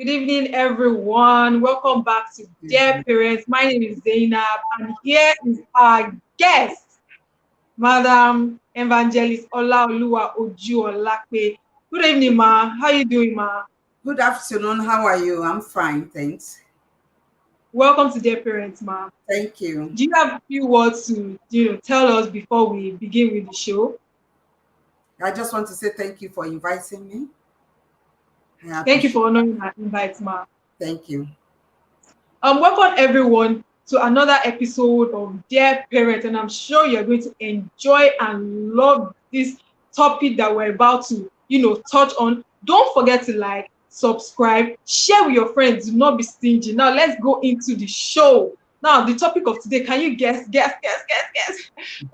Good evening, everyone. Welcome back to Dear Mhm. Parents. My name is Zainab, and here is our guest, Madam Evangelist Olaoluwa Ojuolape. Good evening, ma. How you doing, ma? Good afternoon. How are you? I'm fine, thanks. Welcome to Dear Parents, ma. Thank you. Do you have a few words to tell us before we begin with the show? I just want to say thank you for inviting me. I Thank you appreciate for it. honoring our invite, ma. Thank you. Welcome everyone to another episode of Dear Parents, and I'm sure you're going to enjoy and love this topic that we're about to, touch on. Don't forget to like, subscribe, share with your friends. Do not be stingy. Now let's go into the show. Now the topic of today. Can you guess? Guess.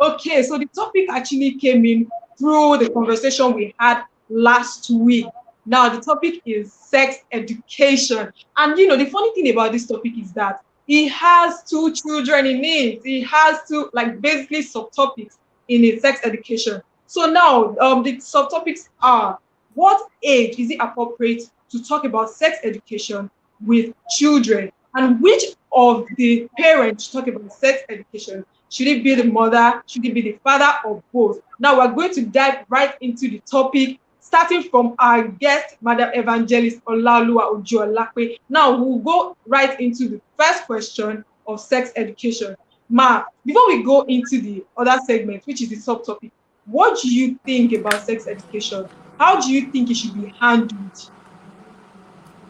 Okay, so the topic actually came in through the conversation we had last week. Now the topic is sex education. And the funny thing about this topic is that he has two children in it. He has two, like, basically subtopics in his sex education. So now, the subtopics are: what age is it appropriate to talk about sex education with children, and which of the parents should talk about sex education? Should it be the mother? Should it be the father, or both? Now we're going to dive right into the topic, starting from our guest, Madam Evangelist Olaoluwa Ojuolape. Now we'll go right into the first question of sex education. Ma, before we go into the other segment, which is the subtopic, what do you think about sex education? How do you think it should be handled?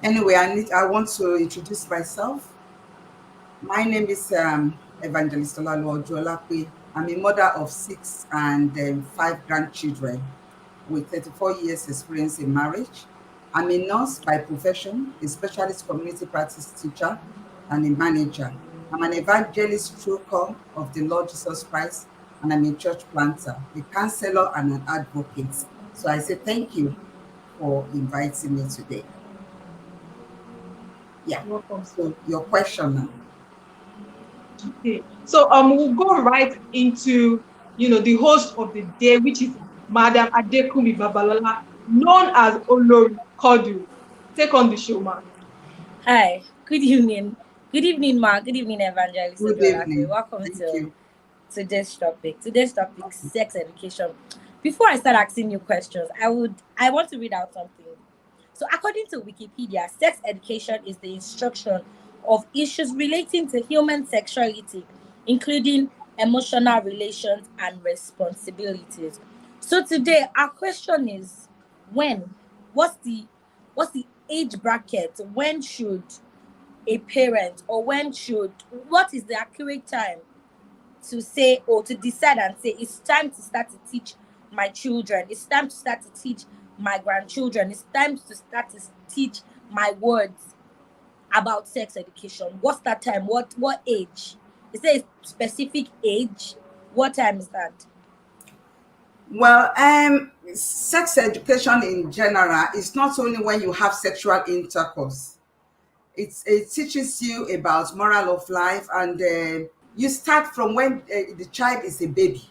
Anyway, I want to introduce myself. My name is Evangelist Olaluwa Ojuolape. I'm a mother of six and five grandchildren with 34 years experience in marriage. I'm a nurse by profession, a specialist community practice teacher, and a manager. I'm an evangelist true call of the Lord Jesus Christ, and I'm a church planter, a counselor, and an advocate. So I say thank you for inviting me today. Yeah. Welcome. So your question now. Okay. So we'll go right into the host of the day, which is Madam Adekumi Babalola, known as Olori Kodu. Take on the show, ma. Hi, good evening. Good evening, Ma. Good evening, Evangelist Good Ojuolape. evening. Welcome Thank to you. today's topic. Today's topic, sex education. Before I start asking you questions, I want to read out something. So, according to Wikipedia, sex education is the instruction of issues relating to human sexuality, including emotional relations and responsibilities. So today our question is, when? What's the what's the age bracket? When should a parent, or what is the accurate time to say, or to decide and say it's time to start to teach my children, it's time to start to teach my grandchildren, it's time to start to teach my words about sex education? What's that time? What age? Is there a specific age? What time is that? Well, sex education in general is not only when you have sexual intercourse. It teaches you about moral of life, and you start from when the child is a baby.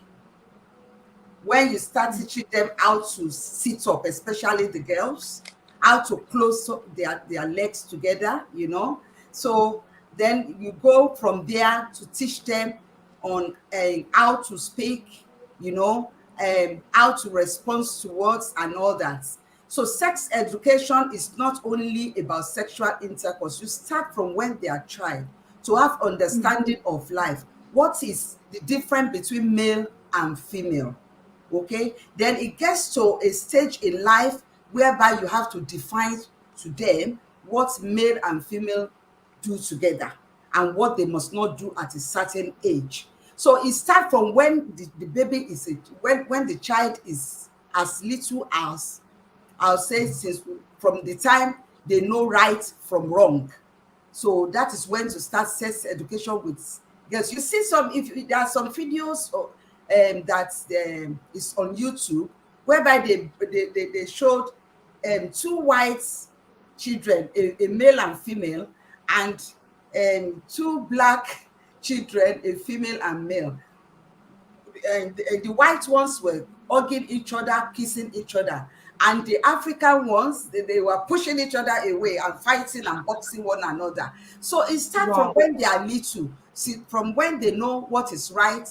When you start teaching them how to sit up, especially the girls, how to close up their legs together, So then you go from there to teach them on how to speak, how to respond to words and all that. So sex education is not only about sexual intercourse. You start from when they are child to have understanding of life. What is the difference between male and female? Okay, then it gets to a stage in life whereby you have to define to them what male and female do together and what they must not do at a certain age. So it starts from when the baby is when the child is as little as, I'll say, since from the time they know right from wrong. So that is when to start sex education with girls. You see some, if there are some videos that is on YouTube whereby they showed two white children, a male and female, and two black children, a female and male. And the white ones were hugging each other, kissing each other, And the African ones, they were pushing each other away and fighting and boxing one another. So it starts from Wow. when they are little, see, from when they know what is right,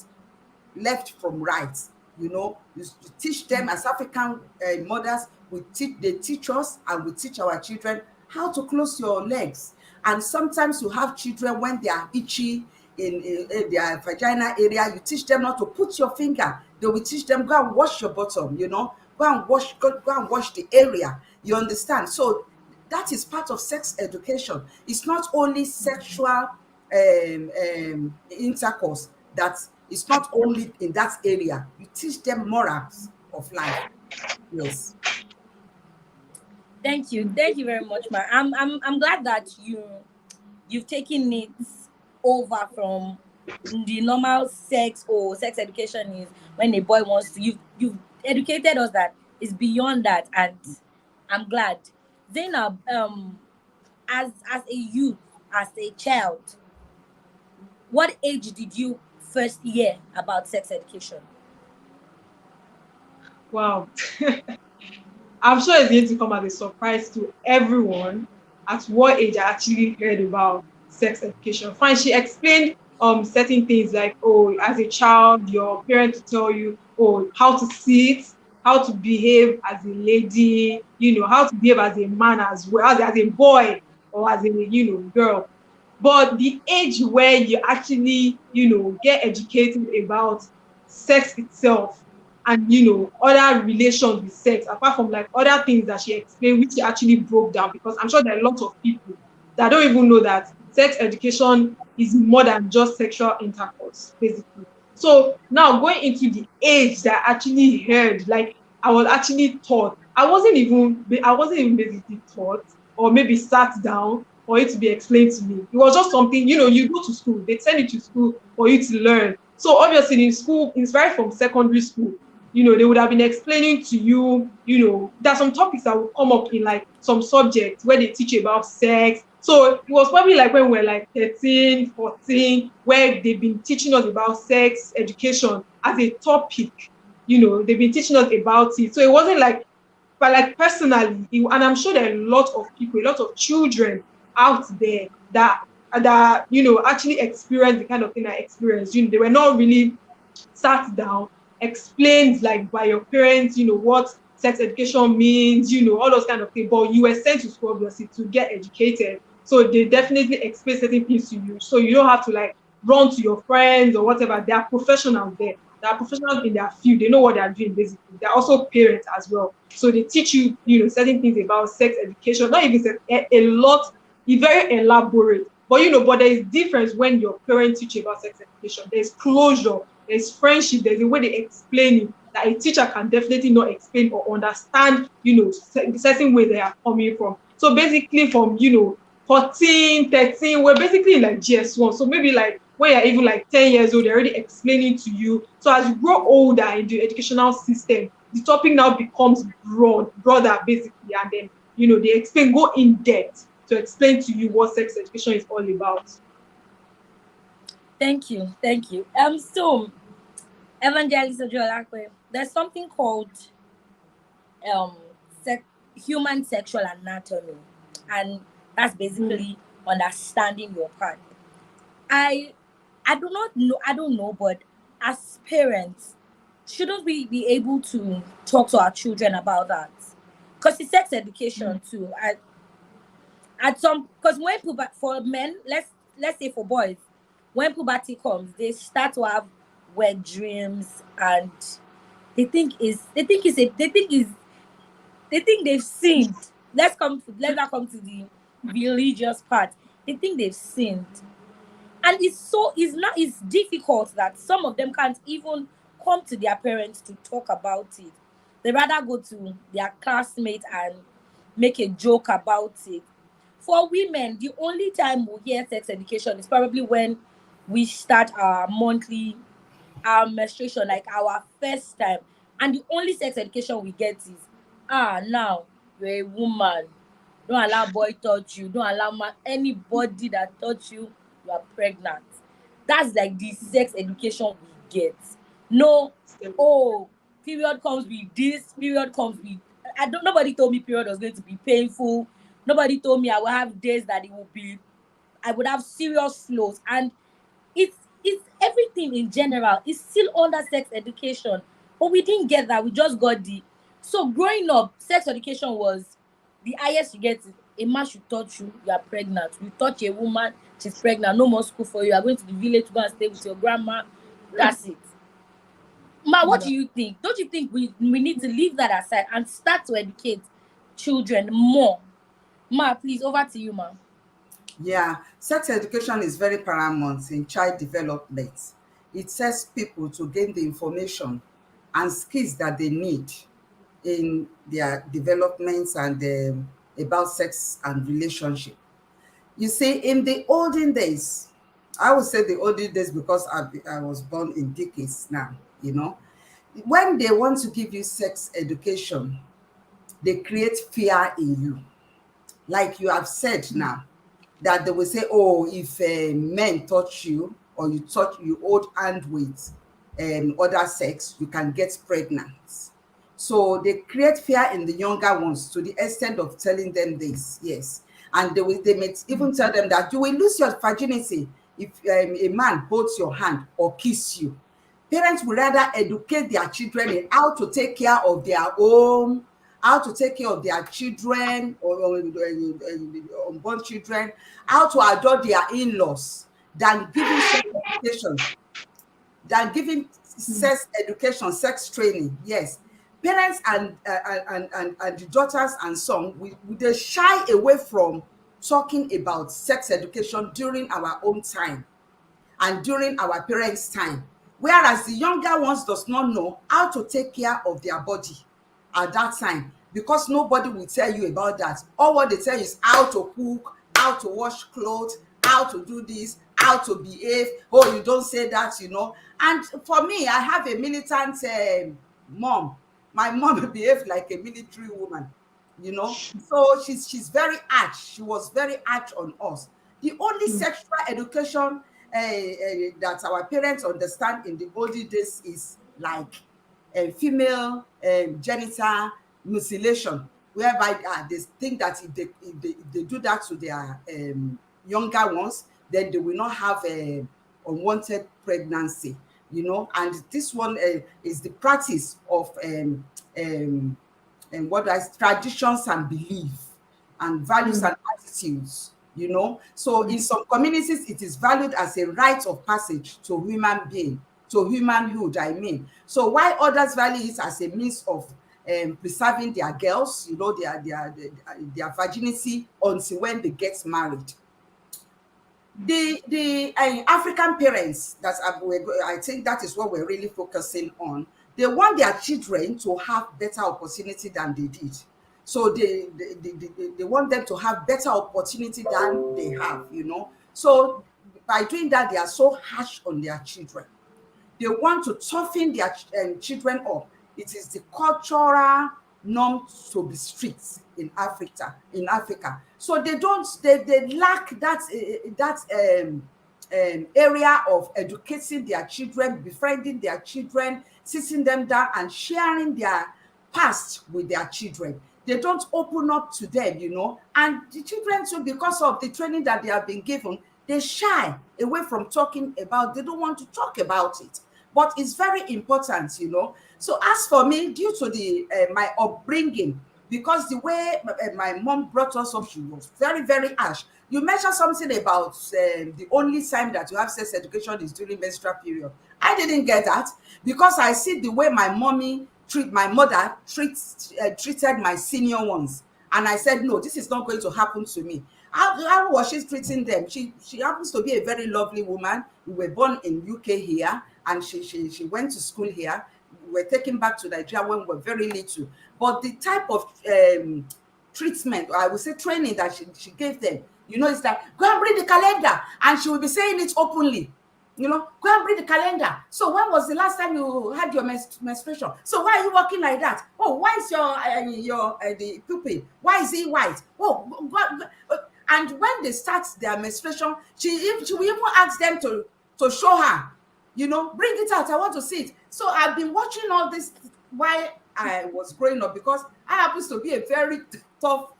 left from right. You teach them as African mothers. They teach us, and we teach our children how to close your legs. And sometimes you have children, when they are itchy in their vagina area, you teach them not to put your finger. They will teach them, go and wash your bottom, go and wash the area. You understand? So that is part of sex education. It's not only sexual intercourse, that it's not only in that area. You teach them morals of life. Yes. Thank you very much, ma. I'm glad that you've taken it over from the normal sex or sex education is when a boy wants to. You've educated us that it's beyond that, and I'm glad. Zainab, as a youth, as a child, what age did you first hear about sex education? Wow. I'm sure it's going to come as a surprise to everyone at what age I actually heard about sex education. Fine, she explained certain things like, oh, as a child, your parents tell you, oh, how to sit, how to behave as a lady, how to behave as a man as well, as a boy or as a girl. But the age where you actually, get educated about sex itself and other relations with sex, apart from like other things that she explained, which she actually broke down, because I'm sure there are lots of people that don't even know that sex education is more than just sexual intercourse, basically. So now going into the age that I actually heard, like I was actually taught, I wasn't even basically taught or maybe sat down for it to be explained to me. It was just something, you go to school, they send you to school for you to learn. So obviously in school, it's right from secondary school, they would have been explaining to you, there are some topics that will come up in like some subjects where they teach you about sex. So it was probably like when we were like 13, 14, where they've been teaching us about sex education as a topic. They've been teaching us about it. So it wasn't like, but like personally, and I'm sure there are a lot of people, a lot of children out there that actually experience the kind of thing I experienced. They were not really sat down, explained like by your parents, what sex education means, all those kind of things. But you were sent to school obviously to get educated. So they definitely explain certain things to you. So you don't have to like run to your friends or whatever. They are professionals there. They are professionals in their field. They know what they are doing basically. They're also parents as well. So they teach you, certain things about sex education. Not even sex, a lot, it's very elaborate. But there is difference when your parents teach you about sex education. There's closure, there's friendship, there's a way they explain it that a teacher can definitely not explain or understand, the certain way they are coming from. So basically from, 14, 13, we're basically in like GS1. So maybe like when you're even like 10 years old, they're already explaining to you. So as you grow older in the educational system, the topic now becomes broader basically. And then, they explain, go in depth to explain to you what sex education is all about. Thank you. So Evangelist Ojuolakwe, there's something called um sec- human sexual anatomy, and that's basically understanding your part. I I do not know, I don't know, but as parents, shouldn't we be able to talk to our children about that? Because it's sex education too. At some, because when puberty, for men, let's say for boys, when puberty comes, they start to have wet dreams, and they think they've sinned. Let's not come to the religious part. They think they've sinned, and it's difficult that some of them can't even come to their parents to talk about it. They rather go to their classmates and make a joke about it. For women, the only time we hear sex education is probably when we start our menstruation, like our first time. And the only sex education we get is, now you're a woman. Don't allow boy touch you. Don't allow anybody that touch you, you are pregnant. That's like the sex education we get. No, oh, period comes with this, period comes with I don't. Nobody told me period was going to be painful. Nobody told me I will have days that it will be. I would have serious flows, and it's everything in general. It's still under sex education, but we didn't get that. We just got the. So growing up, sex education was the highest you get. A man should touch you. You are pregnant. You touch a woman, she's pregnant. No more school for you. You are going to the village to go and stay with your grandma. That's it. Ma, what do you think? Don't you think we need to leave that aside and start to educate children more? Ma, please, over to you, ma. Yeah, sex education is very paramount in child development. It helps people to gain the information and skills that they need in their developments and about sex and relationship. You see, in the olden days, I would say the olden days because I was born in decades now, when they want to give you sex education, they create fear in you. Like you have said now, that they will say, oh, if men touch you or you hold hand with other sex, you can get pregnant. So they create fear in the younger ones to the extent of telling them this, yes. And they may even tell them that you will lose your virginity if a man holds your hand or kiss you. Parents would rather educate their children in how to take care of their own, how to take care of their children or unborn children, how to adore their in-laws than giving sex education, sex education, sex training. Yes, parents and the daughters and son, they shy away from talking about sex education during our own time and during our parents' time, whereas the younger ones does not know how to take care of their body at that time, because nobody will tell you about that. All what they tell you is how to cook, how to wash clothes, how to do this, how to behave. Oh, you don't say that. And for me, I have a militant mom. My mom behaved like a military woman. So she's very arch. She was very arch on us. The only sexual education that our parents understand in the olden days is like female genital mutilation, whereby they think that if they do that to their younger ones, then they will not have unwanted pregnancy. And this one is the practice of traditions and belief and values and attitudes. So in some communities it is valued as a rite of passage to human being, to humanhood, I mean. So while others value it as a means of preserving their girls, their virginity until when they get married. The African parents, I think that is what we're really focusing on. They want their children to have better opportunity than they did. So they want them to have better opportunity than they have. So by doing that, they are so harsh on their children. They want to toughen their children up. It is the cultural norm to be strict in Africa. So they lack that area of educating their children, befriending their children, sitting them down and sharing their past with their children. They don't open up to them, and the children too, because of the training that they have been given, they shy away from talking about. They don't want to talk about it, but it's very important. So as for me, due to the my upbringing, because the way my mom brought us up, she was very, very harsh. You mentioned something about the only time that you have sex education is during menstrual period. I didn't get that, because I see the way my mother treated my senior ones, and I said, no, this is not going to happen to me. How was she treating them? She happens to be a very lovely woman. We were born in UK here, and she went to school here. We were taken back to Nigeria when we were very little. But the type of treatment, or I would say training, that she gave them, is that go and bring the calendar, and she will be saying it openly. Go and bring the calendar. So when was the last time you had your menstruation? So why are you walking like that? Oh, why is your the pupil? Why is it white? Oh, God. And when they start their menstruation, she will even ask them to show her. Bring it out. I want to see it. So I've been watching all this while I was growing up, because I happens to be a very tough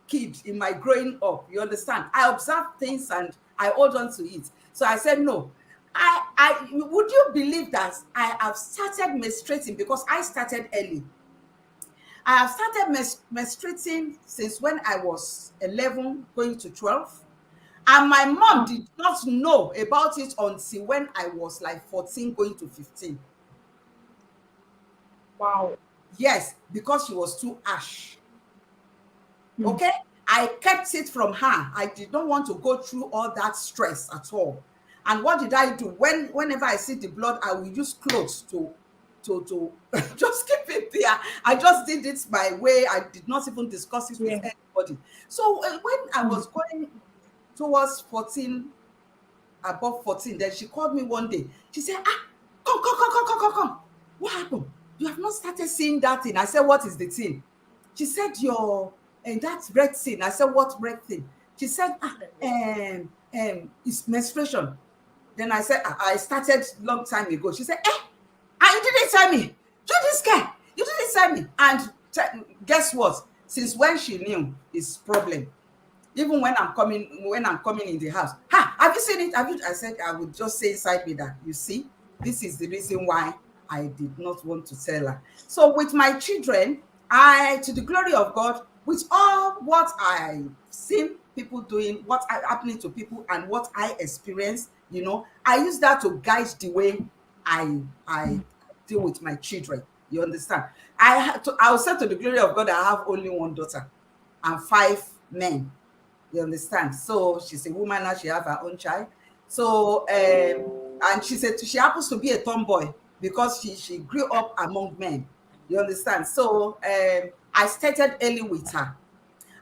kid in my growing up. You understand? I observe things and I hold on to it. So I said, no. Would you believe that I have started menstruating, because I started early. I have started menstruating since when I was 11 going to 12. And my mom did not know about it until when I was like 14 going to 15. Wow. Yes, because she was too harsh. Hmm. Okay? I kept it from her. I did not want to go through all that stress at all. And what did I do? Whenever I see the blood, I will use clothes to just keep it there. I just did it my way. I did not even discuss it with Yeah. anybody. So when I Hmm. was going towards 14, above 14, then she called me one day. She said, come. What happened? You have not started seeing that thing. I said, what is the thing? She said, your and that red thing. I said, what red thing? She said, it's menstruation. Then I said, I started long time ago. She said, you didn't tell me. You this guy, you didn't tell me. And guess what? Since when she knew, it's problem. Even when I'm coming in the house, have you seen it? Have you? I said, I would just say inside me that, you see, this is the reason why I did not want to tell her. So with my children, to the glory of God, with all what I've seen people doing, what happening to people, and what I experienced, I use that to guide the way I deal with my children. You understand? I will say, to the glory of God, I have only one daughter and 5 men. You understand? So she's a woman now, she have her own child. So and she said she happens to be a tomboy, because she grew up among men. You understand? So I started early with her.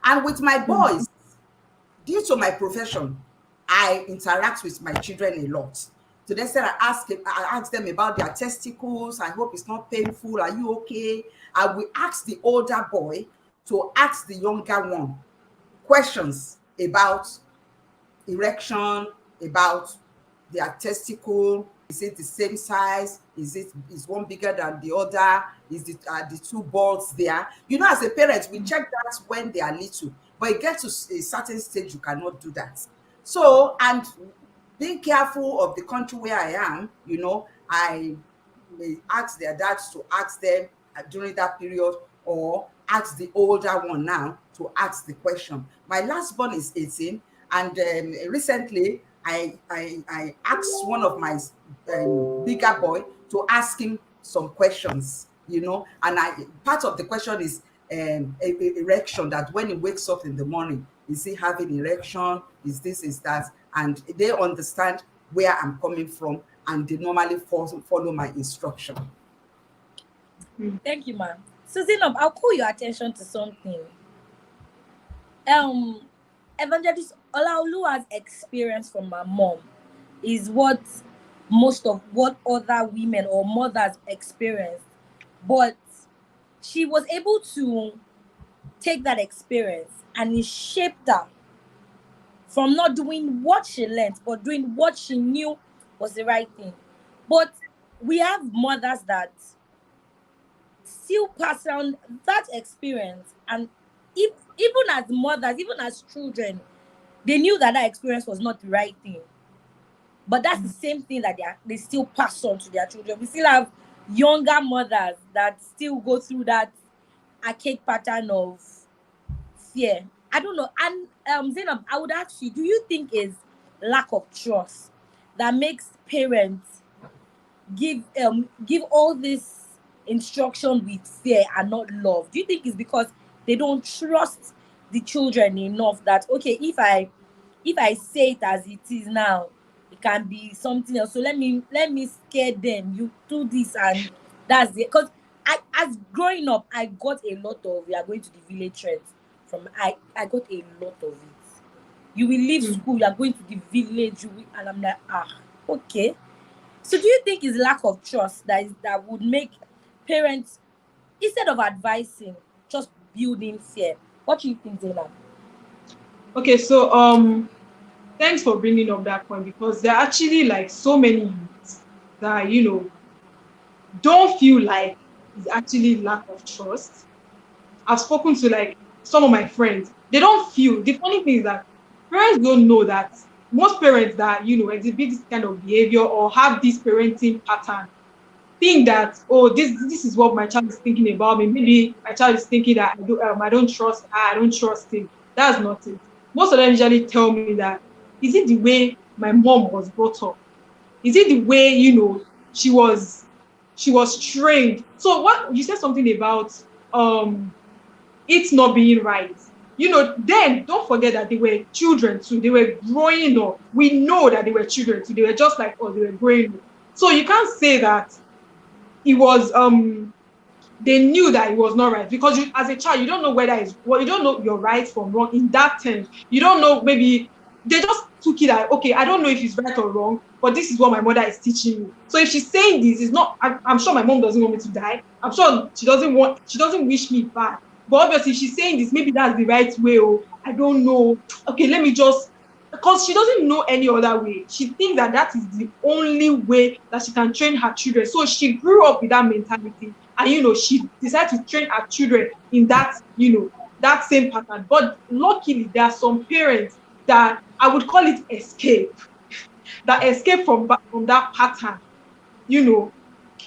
And with my boys, due to my profession, I interact with my children a lot. So they said, I ask them about their testicles. I hope it's not painful. Are you okay? I will ask the older boy to ask the younger one questions about erection, about their testicle. Is it the same size? Is one bigger than the other? Are the two balls there? As a parent, we check that when they are little, but it gets to a certain stage you cannot do that. So, and being careful of the country where I am, I may ask their dads to ask them during that period, or ask the older one now to ask the question. My last born is 18, and recently I asked one of my bigger boy to ask him some questions, and part of the question is erection, that when he wakes up in the morning, is he having erection, is this, is that, and they understand where I'm coming from, and they normally follow my instruction. Thank you, ma'am. So Zainab, I'll call your attention to something. Evangelist Olaoluwa's experience from my mom is what most of what other women or mothers experience, but she was able to take that experience and it shaped her from not doing what she learned, but doing what she knew was the right thing. But we have mothers that still pass on that experience, and even as mothers, even as children, they knew that experience was not the right thing, but that's the same thing that they still pass on to their children. We still have younger mothers that still go through that archaic pattern of fear. I don't know. And Zainab, I would ask you, do you think is lack of trust that makes parents give all this instruction with fear and not love? Do you think it's because they don't trust the children enough that, okay, if I say it as it is now, it can be something else, so let me scare them, you do this, and that's it? Because as growing up, I got a lot of, we are going to the village trends from, I got a lot of it. You will leave school, you are going to the village, and I'm like, okay. So do you think it's lack of trust that would make parents, instead of advising, just building fear? What do you think, Zainab? Okay, so thanks for bringing up that point, because there are actually like so many youths that don't feel like is actually lack of trust. I've spoken to like some of my friends. They don't feel, the funny thing is that parents don't know that most parents that, exhibit this kind of behavior or have this parenting pattern think that, oh, this is what my child is thinking about me. Maybe my child is thinking that I don't trust her, I don't trust him. That's not it. Most of them usually tell me that, is it the way my mom was brought up? Is it the way, she was trained? So what you said something about um it not being right. Then don't forget that they were children too. They were growing up. We know that they were children too. They were just like us. They were growing up. So you can't say that it was they knew that it was not right, because you, as a child, you don't know whether it's well, you don't know your right from wrong in that terms. You don't know, maybe they just took it that, okay, I don't know if it's right or wrong, but this is what my mother is teaching me. So if she's saying this, it's not, I'm sure my mom doesn't want me to die. I'm sure she doesn't wish me bad. But obviously, if she's saying this, maybe that's the right way. Or I don't know. Okay, let me just, because she doesn't know any other way. She thinks that that is the only way that she can train her children. So she grew up with that mentality, and she decided to train her children in that, that same pattern. But luckily, there are some parents that I would call it escape, that escape from that pattern, you know,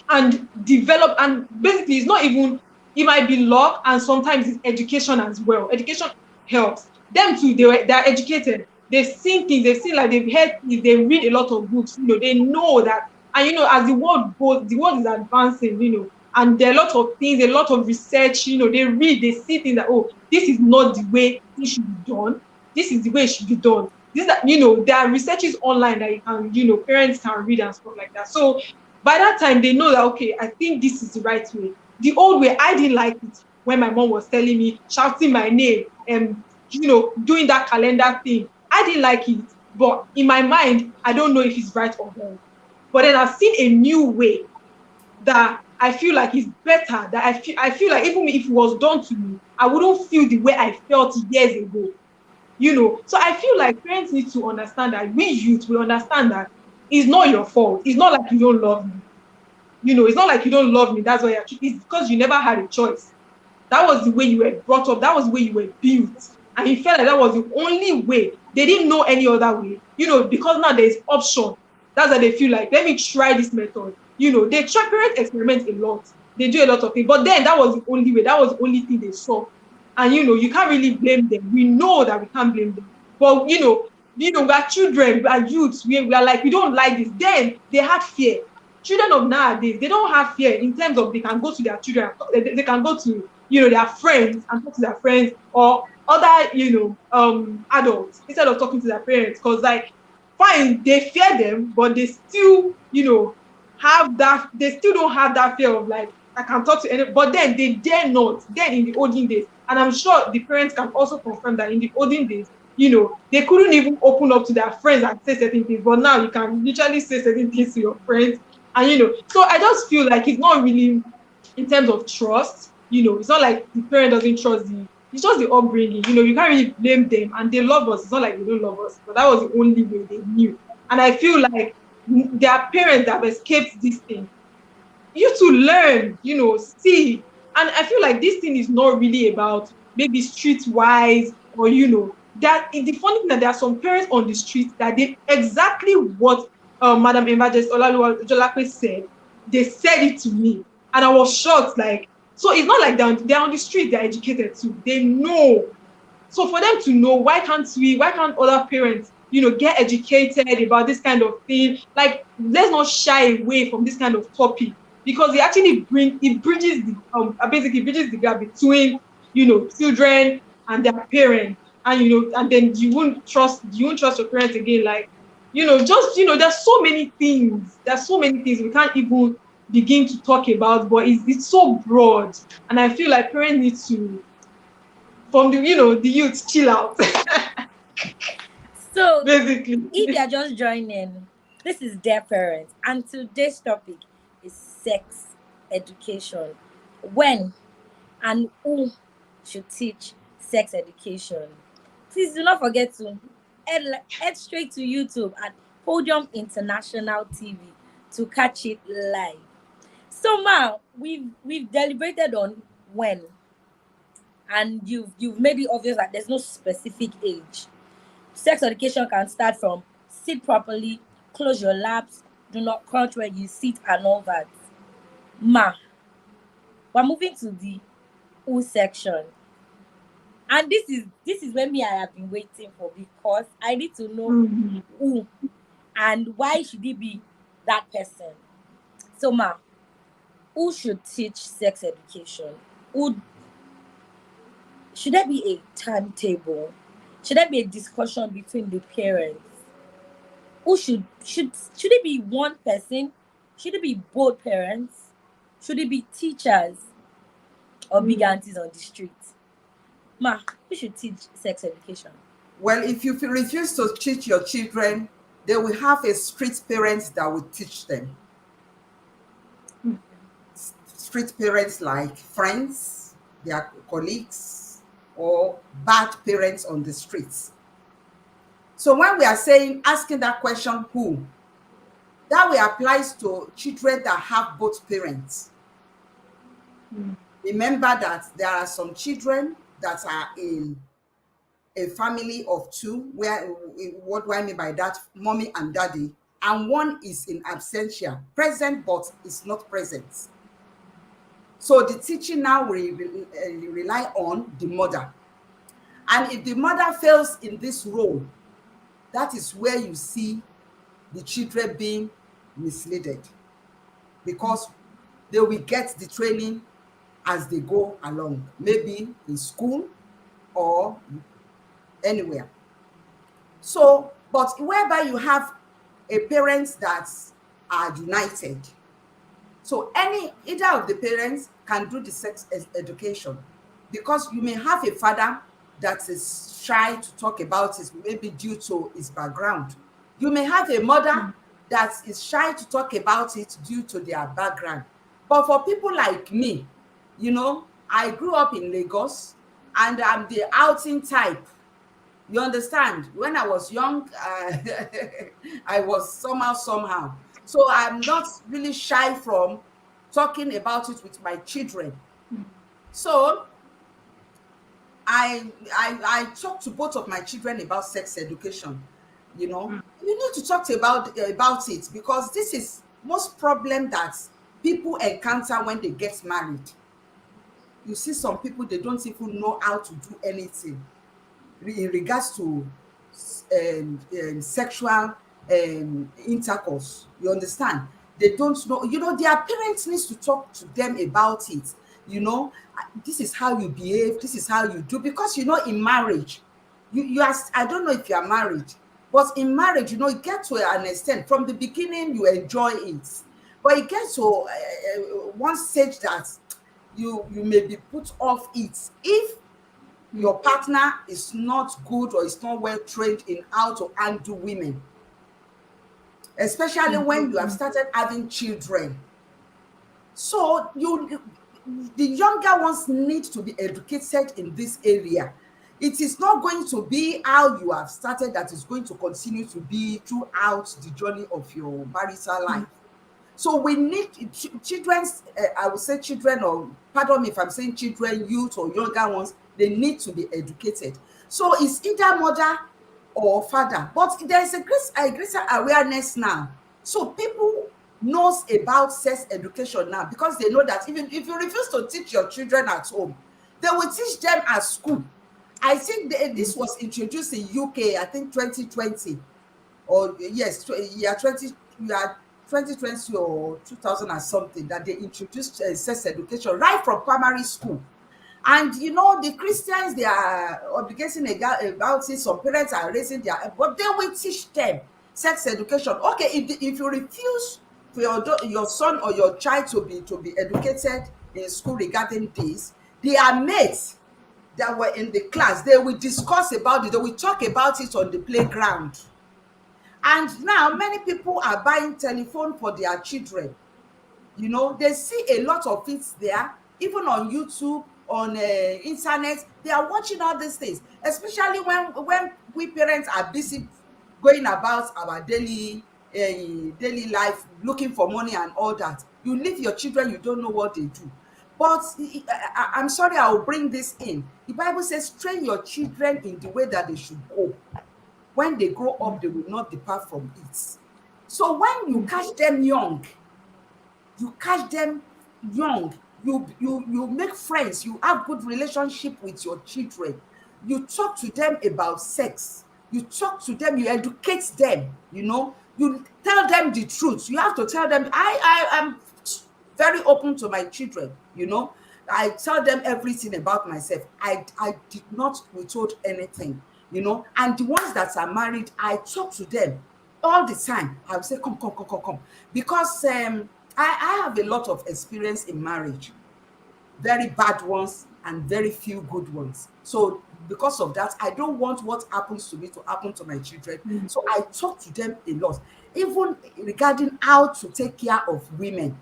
and develop. And basically, it's not even, it might be luck, and sometimes it's education as well. Education helps them too. They're educated. They've seen things. They've seen, like, they've heard things. They read a lot of books. They know that. And as the world goes, the world is advancing. And there are a lot of things, a lot of research. They read, they see things that, oh, this is not the way it should be done. This is the way it should be done. There are researches online that you can, parents can read and stuff like that. So by that time, they know that, okay, I think this is the right way. The old way, I didn't like it when my mom was telling me, shouting my name, and doing that calendar thing. I didn't like it, but in my mind, I don't know if it's right or wrong. But then I've seen a new way that I feel like is better. That I feel like even if it was done to me, I wouldn't feel the way I felt years ago. So I feel like parents need to understand that we youth will understand that it's not your fault. It's not like you don't love me. It's not like you don't love me. That's why it's because you never had a choice. That was the way you were brought up. That was the way you were built. And you felt like that was the only way. They didn't know any other way. Because now there's option. That's why they feel like, let me try this method. They try, parents experiment a lot. They do a lot of things. But then that was the only way. That was the only thing they saw. And you can't really blame them. We know that we can't blame them. But we are children, we are youths, we are like, we don't like this. Then they had fear. Children of nowadays, they don't have fear in terms of they can go to their children, they can go to their friends and talk to their friends, or other adults, instead of talking to their parents. Because, like, fine, they fear them, but they still have that, they still don't have that fear of, like, I can talk to anyone. But then they dare not. Then in the olden days, and I'm sure the parents can also confirm that in the olden days, they couldn't even open up to their friends and say certain things. But now you can literally say certain things to your friends. And so I just feel like it's not really in terms of trust. It's not like the parent doesn't trust it's just the upbringing. You can't really blame them, and they love us. It's not like they don't love us, but that was the only way they knew. And I feel like there are parents that have escaped this thing. You to learn, see. And I feel like this thing is not really about maybe streetwise, or that the funny thing, that there are some parents on the street that did exactly what Madam Evangelist Olaluwa Jolape said. They said it to me, and I was shocked. Like, so it's not like they're on the street, they're educated too. They know. So for them to know, why can't other parents, get educated about this kind of thing? Like, let's not shy away from this kind of topic, because it actually bridges the gap between, children and their parents. And and then you won't trust your parents again. Like, there's so many things. There's so many things we can't even begin to talk about, but it's so broad. And I feel like parents need to, from the youth, chill out. So Basically. if you're just joining, this is Dear Parents, and today's topic is sex education. When and who should teach sex education? Please do not forget to head straight to YouTube at Podium International TV to catch it live. So Ma, we've deliberated on when, and you've made it obvious that there's no specific age. Sex education can start from sit properly, close your laps, do not crouch where you sit, and all that. Ma, we're moving to the who section. And this is when me I have been waiting for, because I need to know Mhm. who and why should it be that person. So Ma, who should teach sex education? Who should there be a timetable? Should there be a discussion between the parents? Who should it be one person? Should it be both parents? Should it be teachers or big Mm. aunties on the street? Ma, who should teach sex education? Well, if you refuse to teach your children, they will have a street parent that will teach them. Street parents like friends, their colleagues, or bad parents on the streets. So when we are saying, asking that question, who, that way applies to children that have both parents. Mm. Remember that there are some children that are in a family of two, where, what do I mean by that? Mommy and daddy, and one is in absentia, present but is not present. So the teaching now will rely on the mother. And if the mother fails in this role, that is where you see the children being misled, because they will get the training as they go along, maybe in school or anywhere. So, but whereby you have a parents that are united, so either of the parents can do the sex education, because you may have a father that is shy to talk about it, maybe due to his background. You may have a mother that is shy to talk about it due to their background. But for people like me, I grew up in Lagos, and I'm the outing type. You understand? When I was young, I was somehow. So I'm not really shy from talking about it with my children. So I talk to both of my children about sex education. You need to talk about it, because this is most problem that people encounter when they get married. You see some people, they don't even know how to do anything in regards to sexual intercourse. You understand? They don't know. Their parents needs to talk to them about it. This is how you behave. This is how you do. Because in marriage, you are. I don't know if you are married, but in marriage, it gets to an extent. From the beginning, you enjoy it, but it gets to one stage that you may be put off it if your partner is not good or is not well trained in how to handle women, especially when you have started having children. So the younger ones need to be educated in this area. It is not going to be how you have started that is going to continue to be throughout the journey of your marital life. So we need children's, I would say children, or pardon me if I'm saying children, youth or younger ones, they need to be educated. So it's either mother or father, but there's a greater awareness now. So people knows about sex education now, because they know that even if you refuse to teach your children at home, they will teach them at school. I think this was introduced in UK, I think 2020, or yes, 2020 or 2000 or something, that they introduced sex education right from primary school. And the Christians, they are obligating about it. Some parents are raising their, but they will teach them sex education. Okay, if you refuse for your son or your child to be educated in school regarding this, their mates that were in the class, they will discuss about it. They will talk about it on the playground. And now many people are buying telephone for their children. They see a lot of it there, even on YouTube, on internet. They are watching all these things, especially when we parents are busy going about our daily life, looking for money and all that. You leave your children, you don't know what they do. But I'm sorry, I will bring this in. The Bible says, train your children in the way that they should go. When they grow up, they will not depart from it. So when you catch them young, you catch them young, you make friends, you have good relationship with your children, you talk to them about sex, you talk to them, you educate them, you tell them the truth. You have to tell them. I am very open to my children. I tell them everything about myself. I did not withhold anything. And the ones that are married, I talk to them all the time. I will say, come, come, come, come, come, because I have a lot of experience in marriage, very bad ones and very few good ones. So because of that, I don't want what happens to me to happen to my children. So I talk to them a lot, even regarding how to take care of women.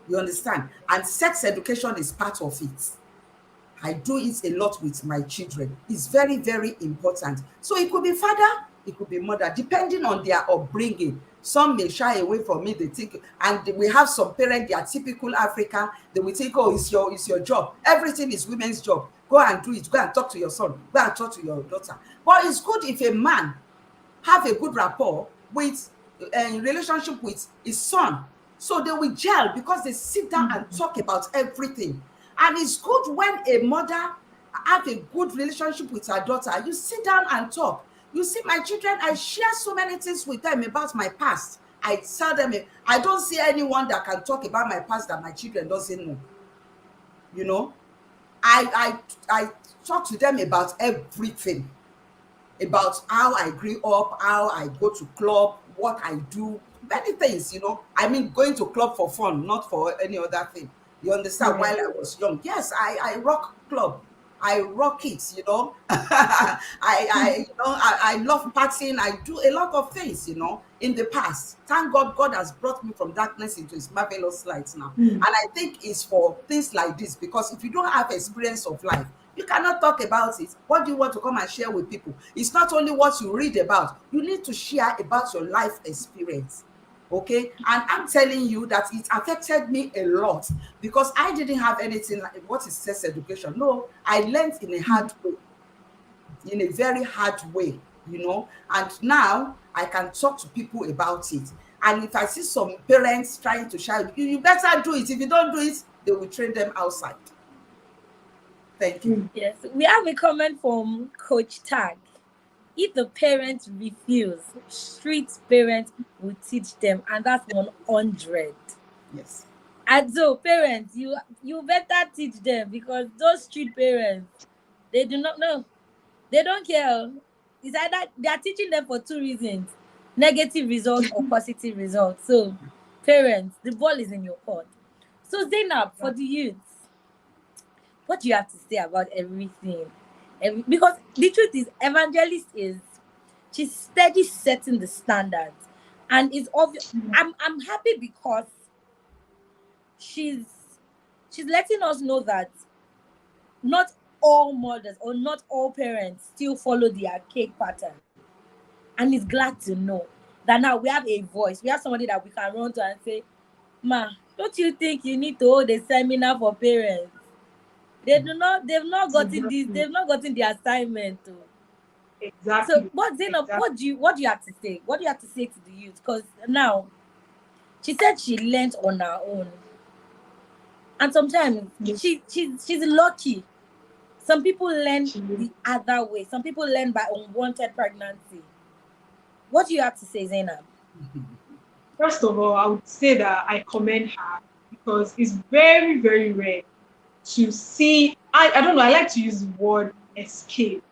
You understand? And sex education is part of it. I do it a lot with my children. It's very, very important. So it could be father, it could be mother, depending on their upbringing. Some may shy away from me, they think, and we have some parents, they are typical African, they will think, oh, it's your job. Everything is women's job. Go and do it. Go and talk to your son. Go and talk to your daughter. But it's good if a man have a good rapport with relationship with his son. So they will gel because they sit down and talk about everything. And it's good when a mother have a good relationship with her daughter. You sit down and talk. You see, my children, I share so many things with them about my past. I tell them, I don't see anyone that can talk about my past that my children doesn't know. I talk to them about everything, about how I grew up, how I go to club, what I do, many things. I mean, going to club for fun, not for any other thing. You understand? While I was young, yes, I rock club. I rock it, I love partying. I do a lot of things, in the past. Thank God, God has brought me from darkness into his marvelous light now. And I think it's for things like this, because if you don't have experience of life, you cannot talk about it. What do you want to come and share with people? It's not only what you read about. You need to share about your life experience. Okay, and I'm telling you that it affected me a lot, because I didn't have anything like what is sex education. No, I learned in a hard way, in a very hard way, and now I can talk to people about it. And if I see some parents trying to shout, you better do it. If you don't do it, they will train them outside. Thank you. Yes, we have a comment from Coach Tag. If the parents refuse, street parents will teach them, and that's 100. Yes. And so parents, you better teach them, because those street parents, they do not know. They don't care. It's either they are teaching them for two reasons: negative results or positive results. So parents, the ball is in your court. So Zainab, for the youths, what do you have to say about everything? Because the truth is, evangelist she's steady setting the standards, and it's obvious. I'm happy because she's letting us know that not all mothers or not all parents still follow the archaic pattern, and it's glad to know that now we have a voice. We have somebody that we can run to and say, "Ma, don't you think you need to hold a seminar for parents? They've not gotten this, they've not gotten the assignment to." Exactly. So what Zainab, exactly. what do you have to say? What do you have to say to the youth? Because now she said she learned on her own. And sometimes she's lucky. Some people learn the other way. Some people learn by unwanted pregnancy. What do you have to say, Zainab? First of all, I would say that I commend her, because it's very, very rare to see, I don't know, I like to use the word escape.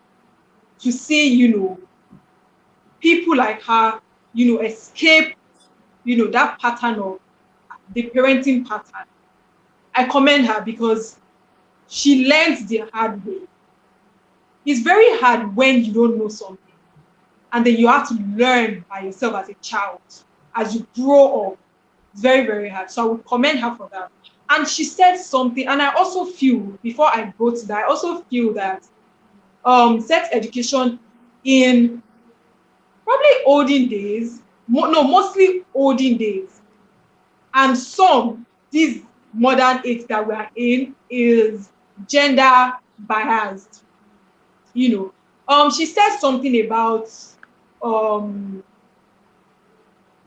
To see, people like her, escape, that pattern of the parenting pattern. I commend her, because she learns the hard way. It's very hard when you don't know something, and then you have to learn by yourself as a child. As you grow up, it's very, very hard. So I would commend her for that. And she said something, and I also feel, before I go to that, I also feel that sex education in probably olden days, mostly olden days, And some, this modern age that we are in is gender biased. You know, she said something about um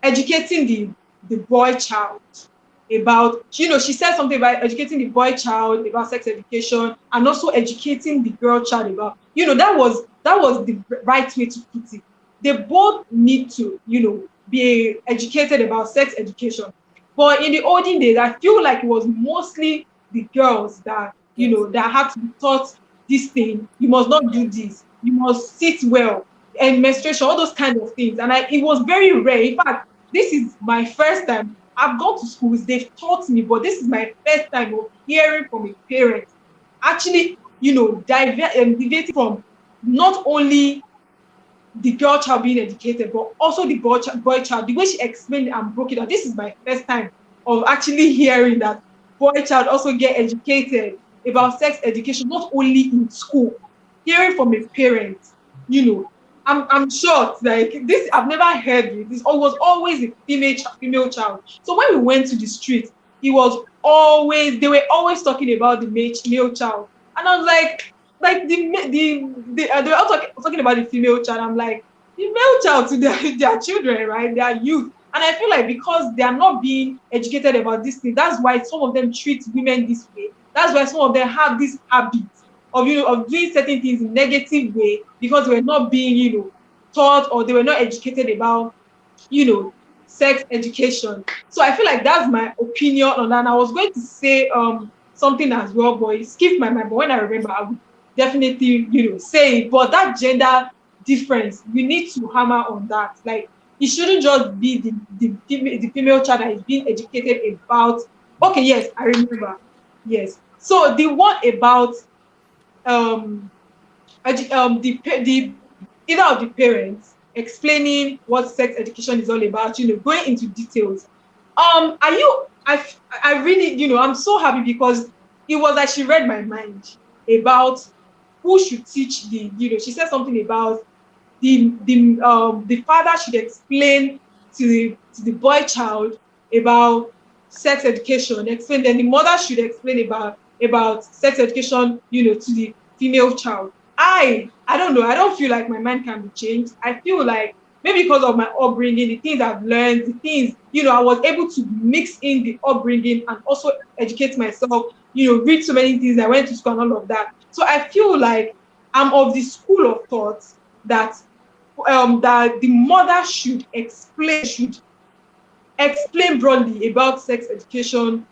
educating the boy child about, she said something about educating the boy child about sex education, and also educating the girl child about, that was the right way to put it. They both need to, be educated about sex education. But in the olden days, I feel like it was mostly the girls that, Yes. that had to be taught this thing. You must not do this. You must sit well, and menstruation, all those kind of things. And it was very rare. In fact, this is my first time. I've gone to schools, they've taught me, but this is my first time of hearing from a parent actually, deviating from not only the girl child being educated, but also the boy child. The way she explained it and broke it down, this is my first time of actually hearing that boy child also get educated about sex education, not only in school. Hearing from a parent, you know, I'm shocked. Like this, I've never heard it. This was always a female child. So when we went to the street, they were always talking about the male child, and I was like they were all talking about the female child. I'm like, the male child to their children, right? Their youth. And I feel like because they are not being educated about this thing, that's why some of them treat women this way. That's why some of them have this habit of of doing certain things in negative way, because they were not being, taught, or they were not educated about, sex education. So I feel like that's my opinion on that. And I was going to say something as well, but it skipped my mind. But when I remember, I would definitely, say it. But that gender difference, we need to hammer on that. Like, it shouldn't just be the female child that is being educated about. Okay, yes, I remember. Yes. So the one about um the either of the parents explaining what sex education is all about, going into details. Are you I really, I'm so happy, because it was like she read my mind about who should teach she said something about the father should explain to the boy child about sex education, explain, then the mother should explain about sex education, to the female child. I don't know. I don't feel like my mind can be changed. I feel like maybe because of my upbringing, the things I've learned, the things, I was able to mix in the upbringing and also educate myself, read so many things. I went to school and all of that. So I feel like I'm of the school of thought that that the mother should explain broadly about sex education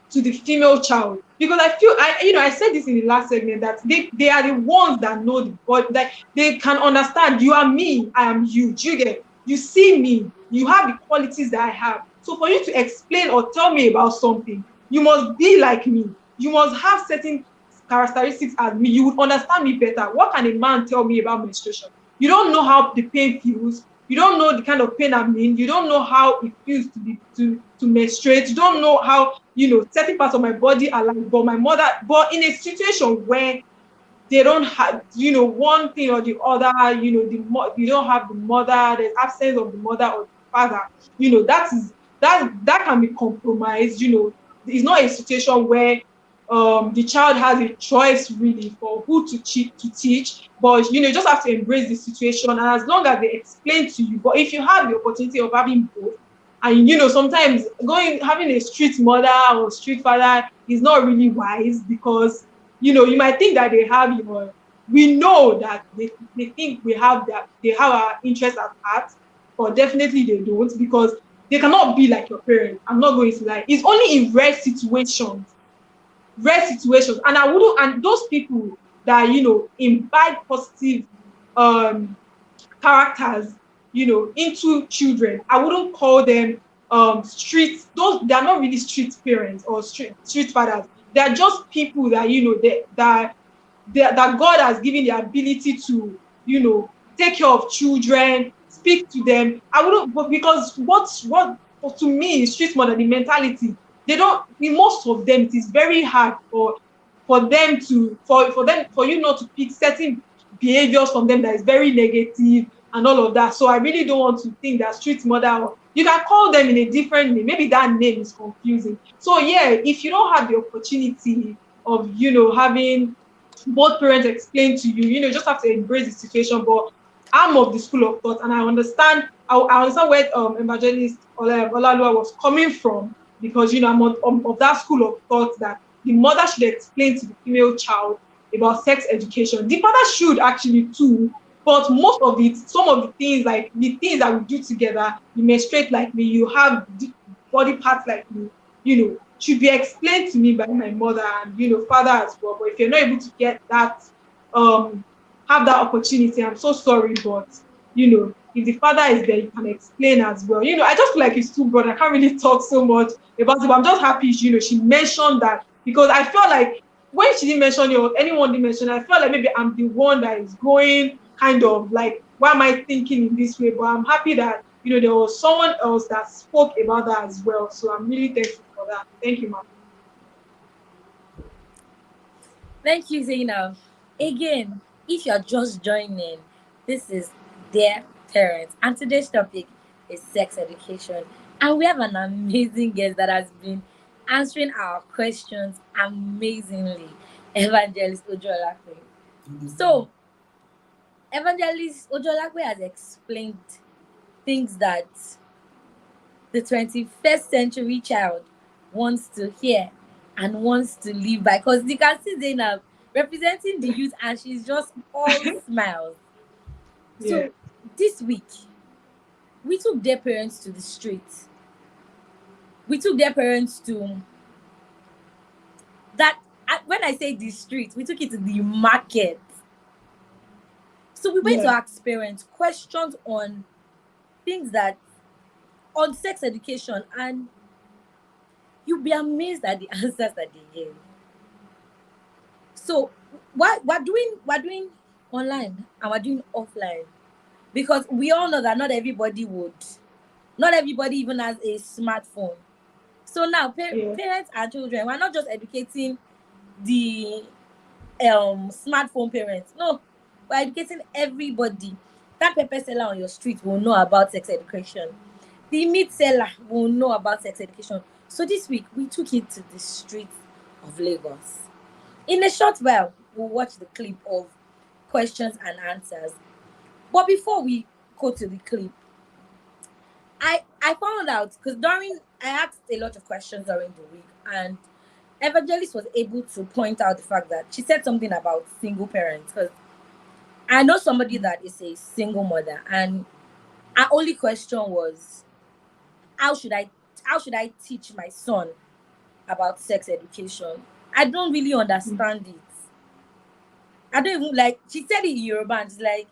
to the female child, because I feel I said this in the last segment that they are the ones that know the body, that they can understand. You are me, I am you. Do you get? You see me, you have the qualities that I have. So for you to explain or tell me about something, you must be like me. You must have certain characteristics as me. You would understand me better. What can a man tell me about menstruation? You don't know how the pain feels. You don't know the kind of pain I'm in. You don't know how it feels to menstruate. You don't know how, certain parts of my body are like. But in a situation where they don't have, one thing or the other, you don't have the mother, there's absence of the mother or the father, that can be compromised. It's not a situation where the child has a choice really for who to teach, but you just have to embrace the situation. And as long as they explain to you, but if you have the opportunity of having both, and sometimes having a street mother or street father is not really wise, because you might think that they have we know that they think they have our interest at heart, but definitely they don't, because they cannot be like your parents. I'm not going to lie. It's only in rare situations, and I wouldn't, and those people that imbibe positive characters into children, I wouldn't call them street. Those, they are not really street parents or street fathers. They are just people that that God has given the ability to take care of children, speak to them. I wouldn't, but because what to me is street mother, the mentality, they don't, in most of them, it is very hard for them to for you not to pick certain behaviors from them that is very negative and all of that. So I really don't want to think that street mother or you can call them in a different name. Maybe that name is confusing. So yeah, if you don't have the opportunity of, having both parents explain to you, you just have to embrace the situation. But I'm of the school of thought, and I understand. I understand where Evangelist Olalua was coming from, because I'm of that school of thought that the mother should explain to the female child about sex education. The father should actually too, but most of it, some of the things, like the things that we do together, you menstruate like me, you have body parts like me, should be explained to me by my mother and father as well. But if you're not able to get that, have that opportunity, I'm so sorry, but if the father is there, you can explain as well. I just feel like it's too broad. I can't really talk so much about it, but I'm just happy, she mentioned that, because I feel like when she didn't mention it or anyone didn't mention it, I feel like maybe I'm the one that is going kind of like, why am I thinking in this way? But I'm happy that, there was someone else that spoke about that as well. So I'm really thankful for that. Thank you, ma'am. Thank you, Zainab. Again, if you're just joining, this is Dear Parents, and today's topic is sex education. And we have an amazing guest that has been answering our questions amazingly, Evangelist Ojolakwe. So, Evangelist Ojolakwe has explained things that the 21st century child wants to hear and wants to live by. Because you can see Zainab representing the youth, and she's just all smiles. So Yeah. this week, we took their parents to the street. We took their parents to that. When I say the street, we took it to the market. So we went to Yeah. ask parents questions on things that on sex education, and you'll be amazed at the answers that they gave. So we're doing online and we're doing offline, because we all know that not everybody even has a smartphone. So now Yeah. parents and children, we're not just educating the smartphone parents. No, we're educating everybody. That pepper seller on your street will know about sex education. The meat seller will know about sex education. So this week we took it to the streets of Lagos. In a short while, we'll watch the clip of questions and answers. But before we go to the clip, I found out, because I asked a lot of questions during the week, and Evangelist was able to point out the fact that she said something about single parents. Because I know somebody that is a single mother, and our only question was, how should I teach my son about sex education? I don't really understand it. I don't even, like, she said it in Yoruba, and she's like,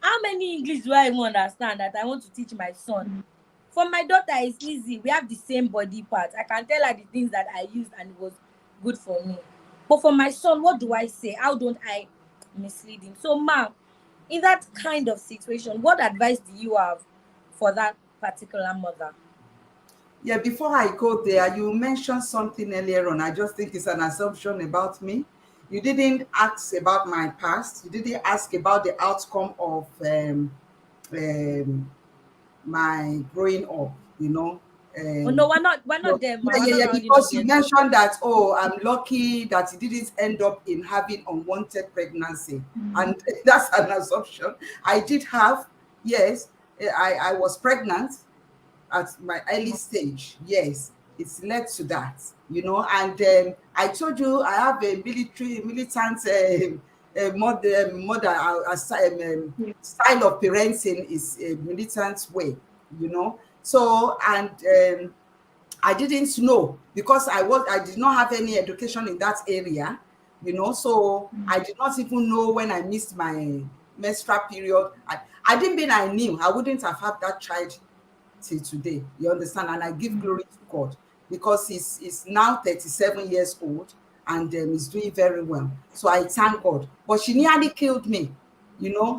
how many English do I even understand that I want to teach my son? For my daughter, it's easy. We have the same body parts. I can tell her the things that I used and it was good for me. But for my son, what do I say? How don't I mislead him? So, ma'am, in that kind of situation, what advice do you have for that particular mother? Yeah, before I go there, you mentioned something earlier on. I just think it's an assumption about me. You didn't ask about my past. You didn't ask about the outcome of um, my growing up, Oh no, Um, we're not there, yeah, ma'am. We're yeah, not yeah, rounding up because you yet. mentioned that, oh, I'm lucky that he didn't end up in having unwanted pregnancy. And that's an assumption. I did have, yes, I was pregnant at my early stage. Yes, it's led to that, and I told you I have a militant Yeah. style of parenting is a militant way, so, and I didn't know, because I did not have any education in that area, so I did not even know when I missed my menstrual period. I didn't mean I knew. I wouldn't have had that child till today. You understand? And I give glory to God, because he's now 37 years old, and he's doing very well. So I thank God. But she nearly killed me.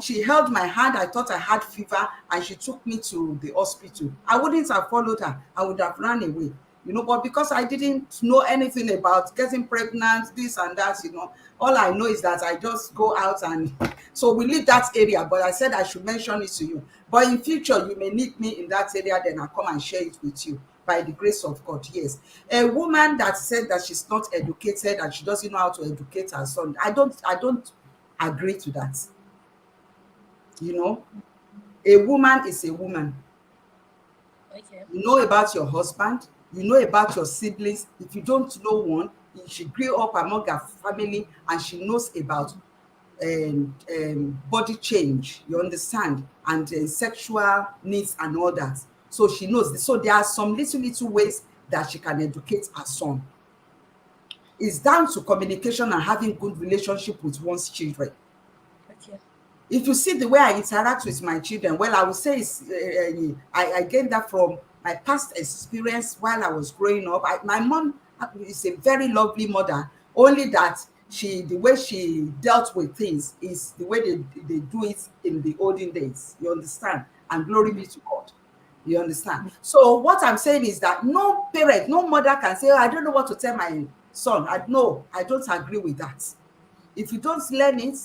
She held my hand. I thought I had fever, and she took me to the hospital. I wouldn't have followed her. I would have run away. But because I didn't know anything about getting pregnant, this and that, all I know is that I just go out, and so we leave that area. But I said I should mention it to you. But in future, you may need me in that area, then I'll come and share it with you by the grace of God. Yes. A woman that said that she's not educated and she doesn't know how to educate her son, I don't agree to that. A woman is a woman. Okay. You know about your husband, you know about your siblings. If you don't know one, she grew up among her family and she knows about body change, you understand, and sexual needs and all that. So she knows. So there are some little ways that she can educate her son. It's down to communication and having good relationship with one's children. Okay. If you see the way I interact with my children, well, I would say I gained that from my past experience while I was growing up. My mom is a very lovely mother, only that the way she dealt with things is the way they do it in the olden days. You understand? And glory be to God. You understand? So what I'm saying is that no parent, no mother can say, I don't know what to tell my son. No, I don't agree with that. If you don't learn it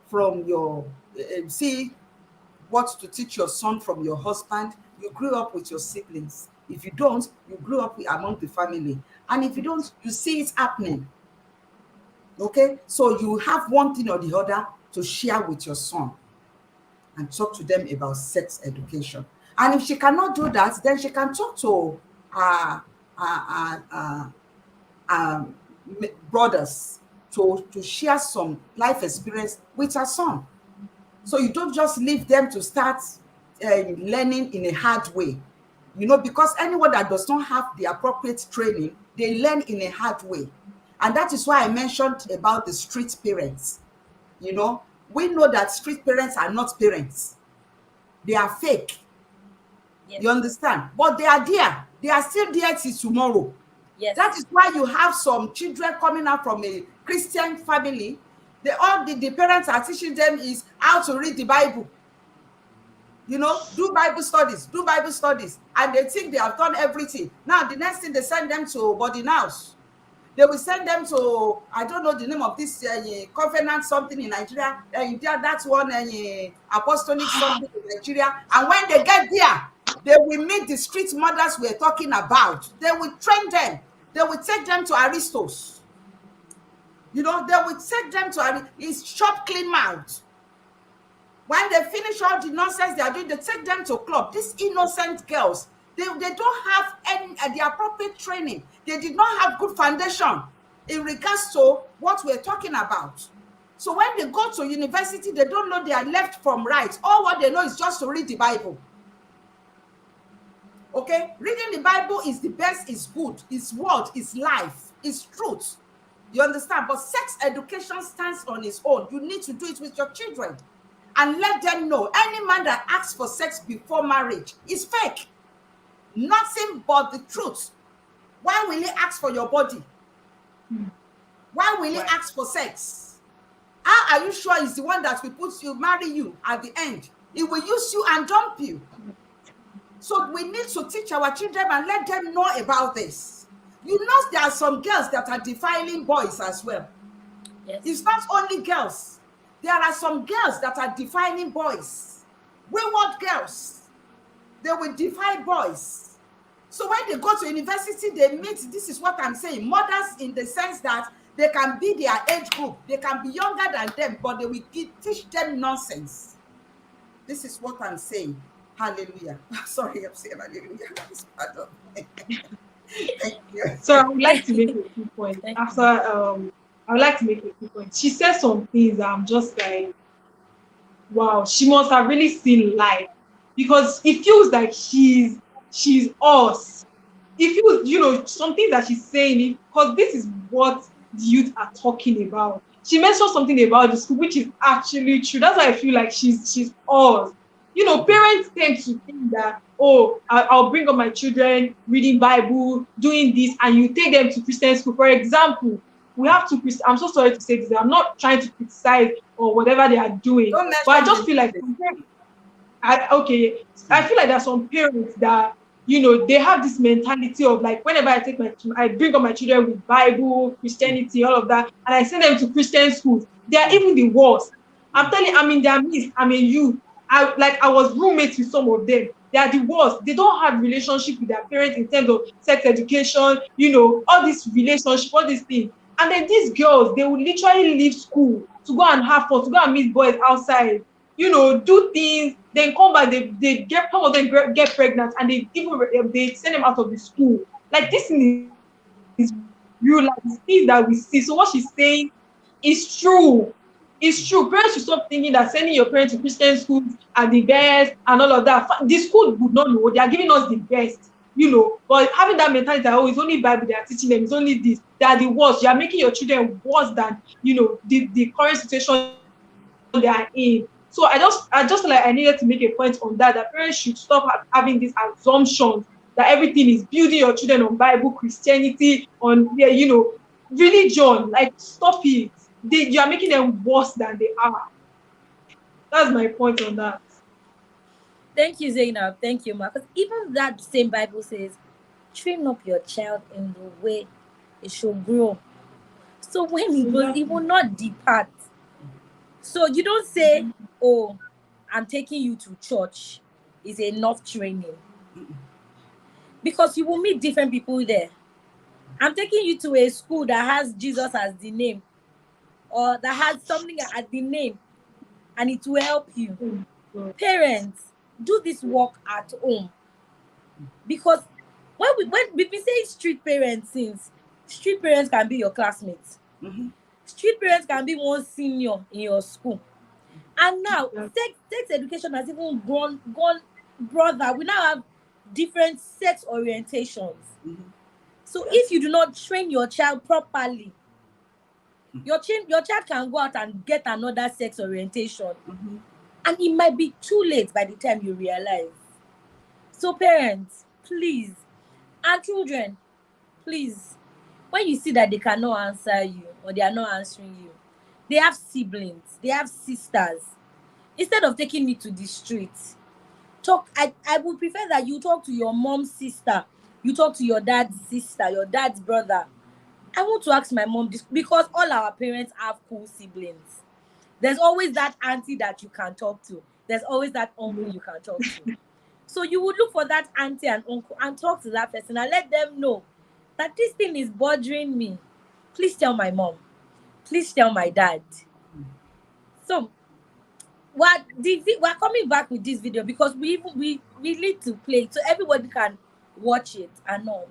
from your, see what to teach your son from your husband, you grew up with your siblings. If you don't, you grew up among the family. And if you don't, you see it happening. Okay? So you have one thing or the other to share with your son and talk to them about sex education. And if she cannot do that, then she can talk to brothers to share some life experience with her son. So you don't just leave them to start learning in a hard way, because anyone that does not have the appropriate training, they learn in a hard way. And that is why I mentioned about the street parents. We know that street parents are not parents. They are fake. Yes. You understand? But they are there. They are still there till tomorrow. Yes. That is why you have some children coming out from a Christian family. The parents are teaching them is how to read the Bible. Do Bible studies. And they think they have done everything. Now, the next thing, they send them to boarding house. They will send them to, I don't know the name of this covenant something in Nigeria. That's one apostolic something in Nigeria. And when they get there, they will meet the street mothers we're talking about. They will train them. They will take them to aristos. They will take them to his shop clean mouth. When they finish all the nonsense they are doing, they take them to club. These innocent girls, they don't have the appropriate training. They did not have good foundation in regards to what we're talking about. So when they go to university, they don't know their left from right. All what they know is just to read the Bible. Okay? Reading the Bible is the best, is good, is word, is life, is truth. You understand? But sex education stands on its own. You need to do it with your children. And let them know any man that asks for sex before marriage is fake. Nothing but the truth. Why will he ask for your body? Why will he ask for sex? How are you sure he's the one that will marry you at the end? He will use you and dump you. So we need to teach our children and let them know about this. There are some girls that are defiling boys as well. Yes. It's not only girls. There are some girls that are defiling boys. Wayward girls. They will defile boys. So when they go to university, they meet, this is what I'm saying, mothers in the sense that they can be their age group. They can be younger than them, but they will teach them nonsense. This is what I'm saying. Hallelujah. Sorry, I'm saying hallelujah. Thank you. So I would like to make a few points. I would like to make a few points. She said some things that I'm just like, wow, she must have really seen life, because it feels like she's us. It feels, some things that she's saying, because this is what the youth are talking about. She mentioned something about the school, which is actually true. That's why I feel like she's us. Parents tend to think that, I'll bring up my children reading Bible, doing this, and you take them to Christian school. For example, we have to, I'm so sorry to say this, I'm not trying to criticize or whatever they are doing, but I just feel like, I feel like there's some parents that they have this mentality of like, whenever I bring up my children with Bible, Christianity, all of that, and I send them to Christian schools, they are even the worst. I'm telling you, I'm in their midst, I'm in you. I was roommates with some of them. They are the worst. They don't have relationship with their parents in terms of sex education, all this relationship, all these things. And then these girls, they will literally leave school to go and have fun, to go and meet boys outside, do things, then come back, they get, some of them get pregnant, and they send them out of the school. Like, this is real life things that we see. So what she's saying is true. It's true. Parents should stop thinking that sending your parents to Christian schools are the best and all of that. The school would not know. They are giving us the best, But having that mentality that, it's only Bible they are teaching them, it's only this. They are the worst. You are making your children worse than, the current situation they are in. So I just like I needed to make a point on that parents should stop having these assumptions that everything is building your children on Bible, Christianity, on religion. Like, stop it. You are making them worse than they are. That's my point on that. Thank you, Zainab. Thank you, Ma. Because even that same Bible says, train up your child in the way it should grow. So when he grows, he will not depart. So you don't say, oh, I'm taking you to church is enough training. Because you will meet different people there. I'm taking you to a school that has Jesus as the name, or that has something as the name, and it will help you. Parents, do this work at home. Because when we say street parents, since street parents can be your classmates, street parents can be one senior in your school. And now sex education has even gone broader. We now have different sex orientations. So if you do not train your child properly, your child can go out and get another sex orientation. And it might be too late by the time you realize. So parents, please, and children, please, when you see that they cannot answer you or they are not answering you, they have siblings, they have sisters. Instead of taking me to the street, I would prefer that you talk to your mom's sister, you talk to your dad's sister, your dad's brother. I want to ask my mom this, because all our parents have cool siblings. There's always that auntie that you can talk to. There's always that uncle you can talk to. So you would look for that auntie and uncle and talk to that person and let them know that this thing is bothering me. Please tell my mom. Please tell my dad. So we're coming back with this video because we need to play it so everybody can watch it and all.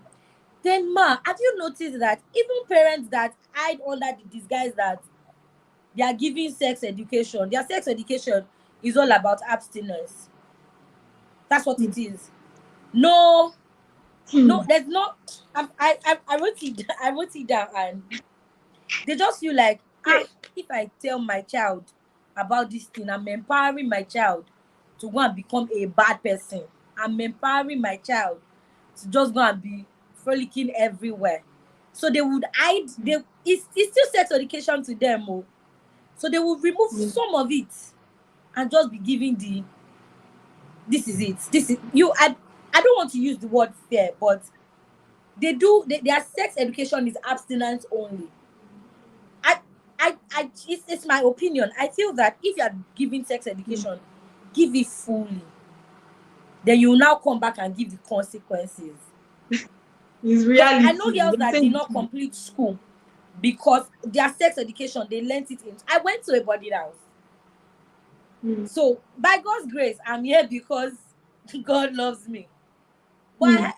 Then, Ma, have you noticed that even parents that hide under the disguise that they are giving sex education, their sex education is all about abstinence? That's what it is. No, there's no. I wrote it down, and they just feel like, if I tell my child about this thing, I'm empowering my child to go and become a bad person. I'm empowering my child to just go and be frolicking everywhere. So they would hide. It's still sex education to them, so they will remove some of it and just be giving this is it. This is you. I don't want to use the word fair, but their sex education is abstinence only. It's my opinion. I feel that if you are giving sex education, give it fully. Then you will now come back and give the consequences. It's reality. I know girls that did not complete school because their sex education, they learned it in. I went to a boarding house. So by God's grace, I'm here because God loves me. But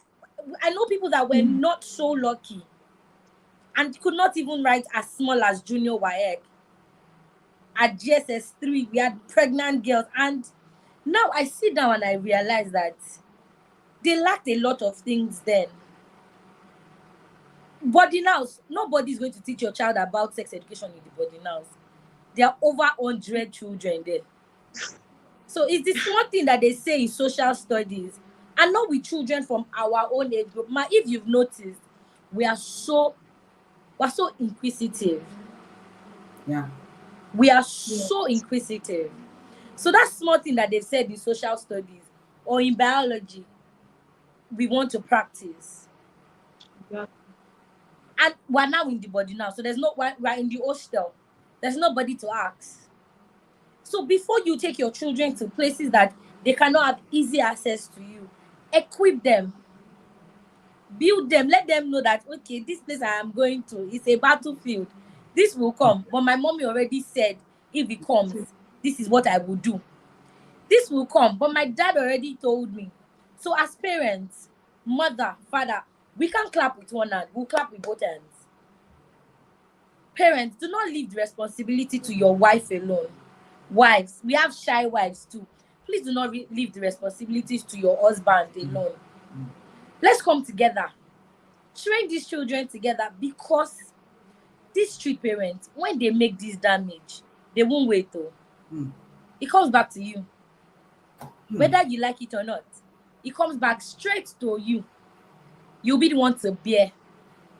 I know people that were not so lucky and could not even write as small as junior WAEC. At GSS 3, we had pregnant girls. And now I sit down and I realize that they lacked a lot of things then. Boarding house, nobody's going to teach your child about sex education in the boarding house. There are over 100 children there. So it's this one thing that they say in social studies, and not with children from our own age group. Ma, if you've noticed, we're so inquisitive. Yeah. We are so inquisitive. So that small thing that they've said in social studies or in biology, we want to practice. Yeah. And we're now in the body now, so we're in the hostel. There's nobody to ask. So before you take your children to places that they cannot have easy access to you, equip them, build them, let them know that, okay, this place I am going to is a battlefield. This will come, but my mommy already said if it comes, this is what I will do. This will come, but my dad already told me. So as parents, mother, father, we can't clap with one hand, we'll clap with both hands. Parents, do not leave the responsibility to your wife alone. Wives, we have shy wives too. Please do not leave the responsibilities to your husband alone. Let's come together. Train these children together, because these street parents, when they make this damage, they won't wait though. It comes back to you. Whether you like it or not, it comes back straight to you. You'll be the one to bear.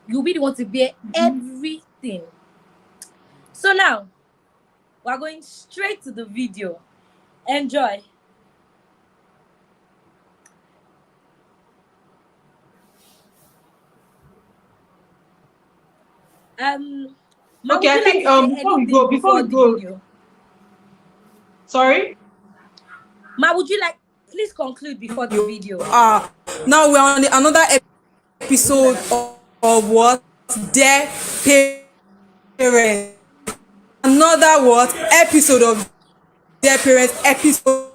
You'll be the one to bear everything. So now, we're going straight to the video. Enjoy. Ma, Okay, I think before we go, sorry. Ma, would you like please conclude before the video? Now we're on another episode of what? Dear Parents. Another what? Episode of Dear Parents episode.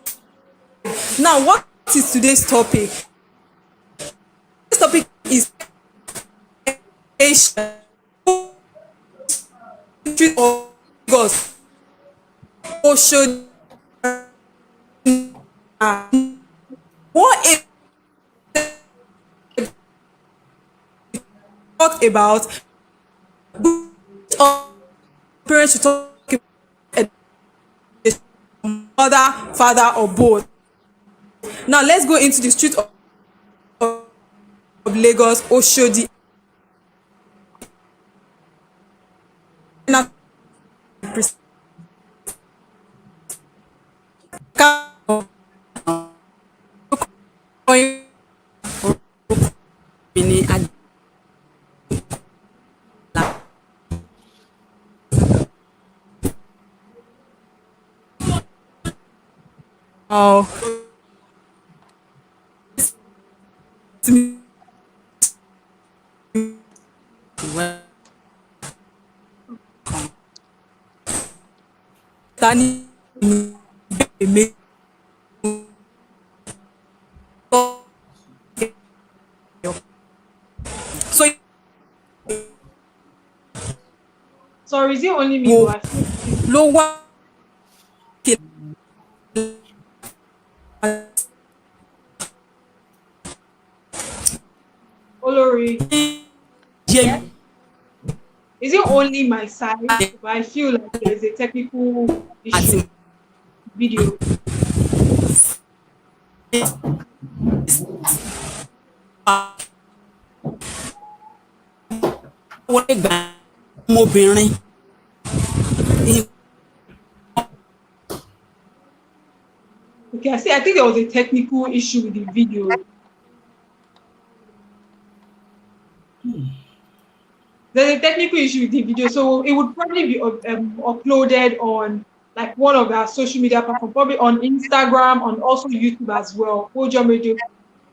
Now, what is today's topic? This topic is August. Should what if talk about parents should talk about mother, father, or both. Now let's go into the street of Lagos, Oshodi. Oh. Tani so Sorry, is it only me? Who has lower Olori? yeah. Is it only my side? But I feel like there's a technical issue. Video. Ọmọbìnrin Okay, I think there was a technical issue with the video. There's a technical issue with the video, so it would probably be uploaded on like one of our social media platforms, probably on Instagram, on also YouTube as well. Pojum Radio,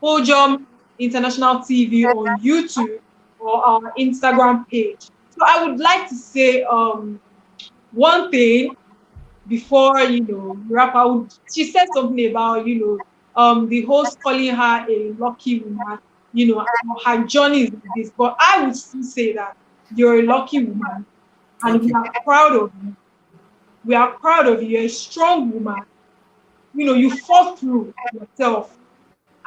Pojum International TV on YouTube or our Instagram page. So I would like to say one thing before wrap out. She said something about the host calling her a lucky woman. Her journey is like this, but I would still say that you're a lucky woman, and we are proud of you. We are proud of you. You're a strong woman. You fought through yourself,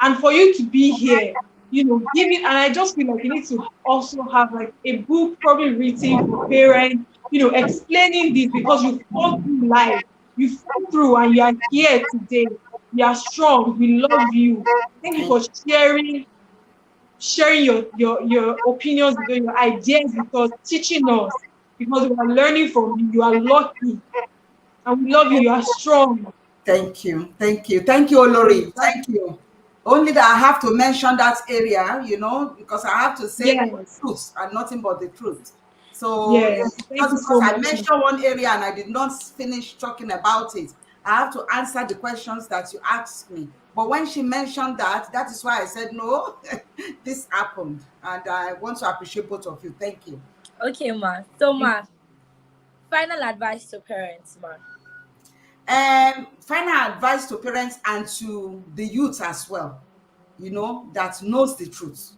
and for you to be here, give it. And I just feel like you need to also have like a book, probably written for parents, explaining this, because you fought through life, you fought through, and you are here today. You are strong. We love you. Thank you for sharing your opinions, your ideas with us, teaching us, because we are learning from you. You are lucky, and we love you. You are strong. Thank you, Olori. Thank you. Only that I have to mention that area, because I have to say Yes. truth and nothing but the truth. So Yes. Thank just you because so I much. mentioned one area and I did not finish talking about it, I have to answer the questions that you asked me. But when she mentioned that, that is why I said no, this happened. And I want to appreciate both of you. Thank you. Okay, ma. So, ma, final advice to parents, ma. Final advice to parents and to the youth as well, that knows the truth.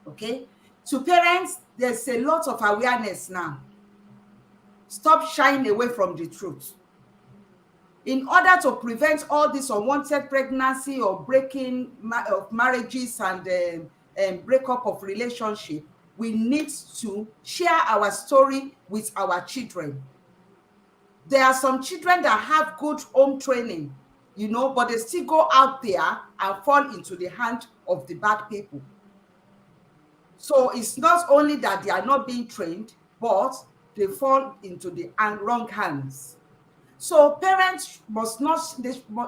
Okay. To parents, there's a lot of awareness now. Stop shying away from the truth. In order to prevent all this unwanted pregnancy or breaking of marriages and breakup of relationship, we need to share our story with our children. There are some children that have good home training, but they still go out there and fall into the hand of the bad people. So it's not only that they are not being trained, but they fall into the wrong hands. So parents must not,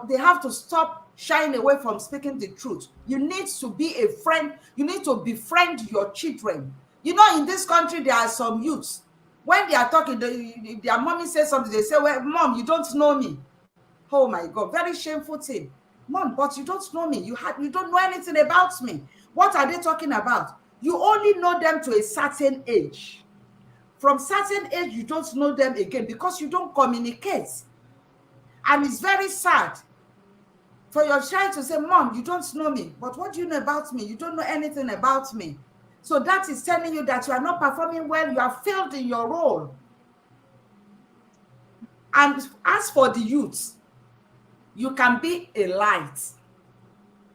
they have to stop shying away from speaking the truth. You need to be a friend. You need to befriend your children. In this country, there are some youths. When they are talking, their mommy says something, they say, well, mom, you don't know me. Oh my God, very shameful thing. Mom, but you don't know me. You don't know anything about me. What are they talking about? You only know them to a certain age. From certain age, you don't know them again because you don't communicate. And it's very sad for your child to say, Mom, you don't know me. But what do you know about me? You don't know anything about me. So that is telling you that you are not performing well. You have failed in your role. And as for the youth, you can be a light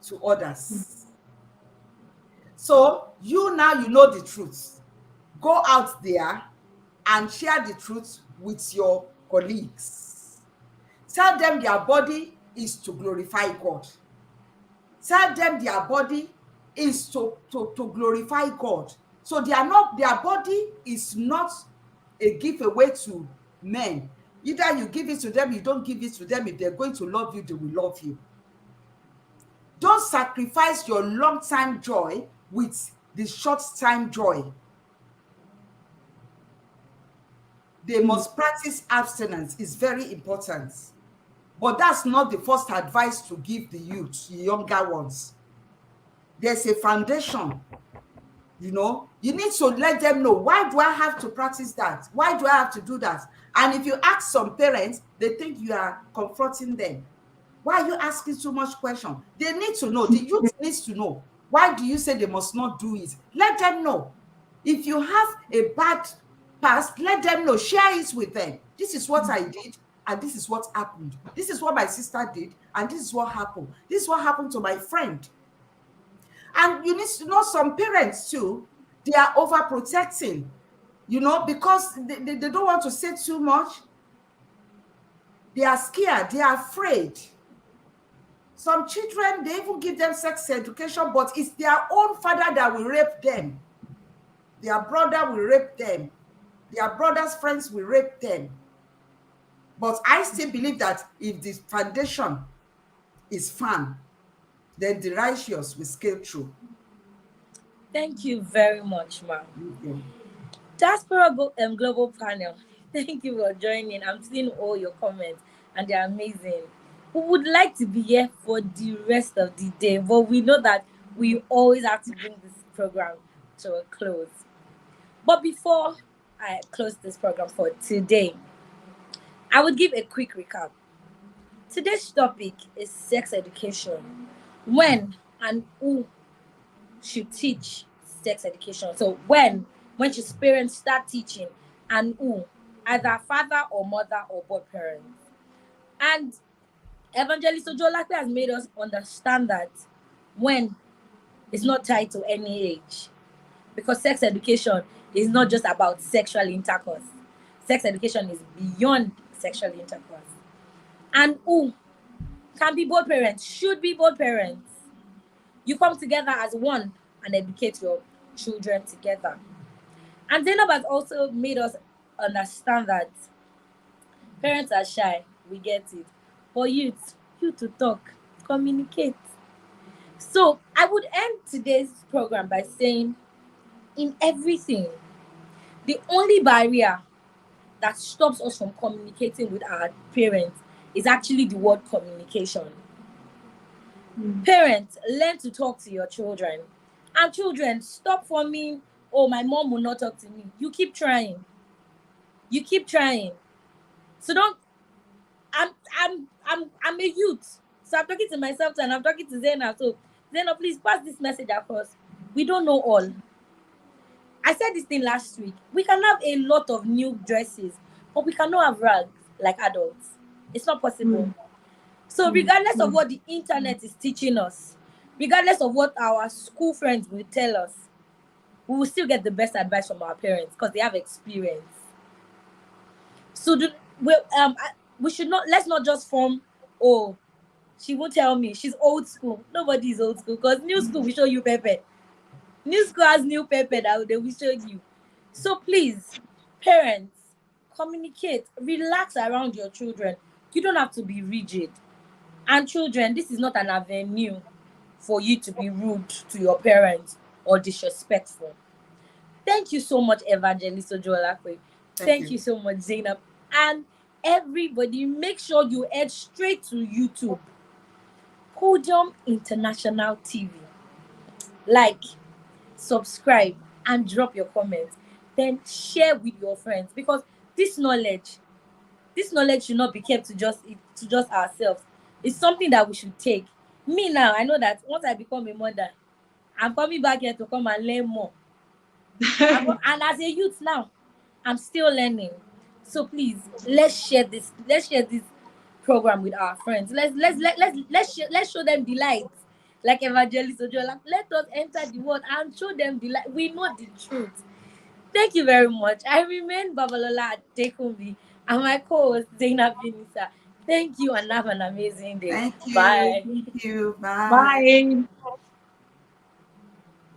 to others. So you know the truth. Go out there and share the truth with your colleagues. Tell them their body is to glorify God. Tell them their body is to glorify God. So their body is not a giveaway to men. Either you give it to them, you don't give it to them. If they're going to love you, they will love you. Don't sacrifice your long-time joy with the short-time joy. They must practice abstinence. It's very important. But that's not the first advice to give the youth, the younger ones. There's a foundation. You need to let them know, why do I have to practice that? Why do I have to do that? And if you ask some parents, they think you are confronting them. Why are you asking so much question? They need to know. The youth needs to know. Why do you say they must not do it? Let them know. If you have a bad past, let them know. Share it with them. This is what I did, and this is what happened. This is what my sister did, and this is what happened. This is what happened to my friend. And you need to know some parents too, they are overprotecting, because they don't want to say too much. They are scared. They are afraid. Some children, they even give them sex education, but it's their own father that will rape them. Their brother will rape them. Their brother's friends will rape them. But I still believe that if the foundation is firm, then the righteous will scale through. Thank you very much, ma'am. Okay. Diaspora Global Panel, thank you for joining. I'm seeing all your comments and they're amazing. We would like to be here for the rest of the day, but we know that we always have to bring this program to a close. But before I close this program for today, I would give a quick recap. Today's topic is sex education. When and who should teach sex education? So when should parents start teaching, and who? Either father or mother or both parents. And Evangelist Ojolakwe has made us understand that when is not tied to any age, because sex education is not just about sexual intercourse. Sex education is beyond sexual intercourse. And who can be both parents, should be both parents. You come together as one and educate your children together. And Zainab has also made us understand that parents are shy, we get it. But you to talk, communicate. So I would end today's program by saying, in everything, the only barrier that stops us from communicating with our parents is actually the word communication. Mm. Parents, learn to talk to your children. And children, stop forming, oh, my mom will not talk to me. You keep trying. You keep trying. So don't I'm a youth. So I'm talking to myself and I'm talking to Zena. So Zena, please pass this message across. We don't know all. I said this thing last week. We can have a lot of new dresses, but we cannot have rags like adults. It's not possible. Mm. So, Mm. regardless of Mm. what the internet is teaching us, regardless of what our school friends will tell us, we will still get the best advice from our parents because they have experience. So, we should not, let's not just form, oh, she won't tell me. She's old school. Nobody is old school because new school will show you Pepe. New school has new Pepe that they will show you. So please, parents, communicate, relax around your children. You don't have to be rigid. And children, this is not an avenue for you to be rude to your parents or disrespectful. Thank you so much, Evangelist Ojoolakwe. Thank Thank you. you so much, Zainab. And everybody, make sure you head straight to YouTube, Podium International TV. Like, subscribe, and drop your comments. Then share with your friends because this knowledge, this knowledge should not be kept to just ourselves. It's something that we should take. Me now, I know that once I become a mother, I'm coming back here to come and learn more. And as a youth now, I'm still learning. So please, let's share this. Let's share this program with our friends. Let's show them the light. Like Evangelist Ojola, let us enter the world and show them the light. We know the truth. Thank you very much. I remain Babalola Adekunbi and my co-host Zainab Binisa. Thank you and have an amazing day. Thank you. Bye. Thank you. Bye. Bye.